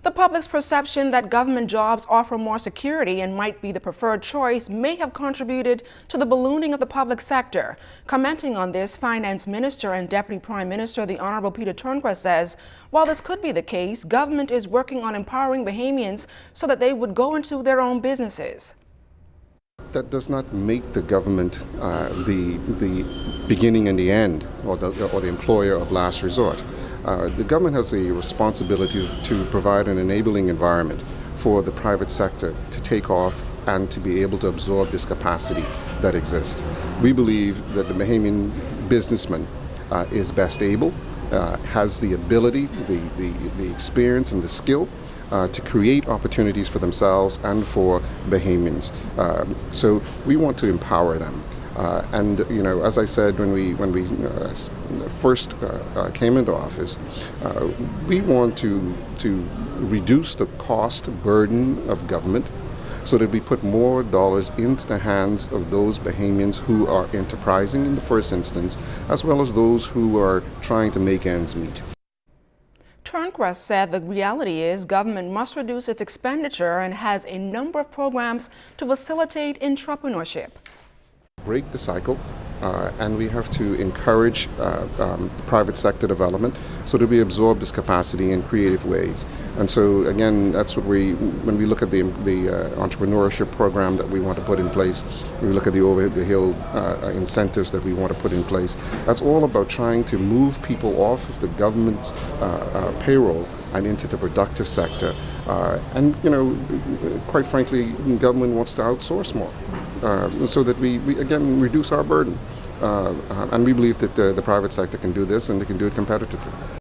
The public's perception that government jobs offer more security and might be the preferred choice may have contributed to the ballooning of the public sector. Commenting on this, Finance Minister and Deputy Prime Minister, the Honorable Peter Turnquest, says while this could be the case, government is working on empowering Bahamians so that they would go into their own businesses. That does not make the government the beginning and the end, or the employer of last resort. The government has a responsibility to provide an enabling environment for the private sector to take off and to be able to absorb this capacity that exists. We believe that the Bahamian businessman is best able, has the ability, the experience and the skill to create opportunities for themselves and for Bahamians. So we want to empower them. And you know, as I said when we first came into office, we want to reduce the cost burden of government so that we put more dollars into the hands of those Bahamians who are enterprising in the first instance, as well as those who are trying to make ends meet. Turnquest said the reality is government must reduce its expenditure and has a number of programs to facilitate entrepreneurship. Break the cycle, and we have to encourage private sector development so that we absorb this capacity in creative ways. And so again, that's what when we look at the entrepreneurship program that we want to put in place, we look at the over-the-hill incentives that we want to put in place, that's all about trying to move people off of the government's payroll and into the productive sector. And you know, quite frankly, government wants to outsource more, so that we again reduce our burden. And we believe that the private sector can do this, and they can do it competitively.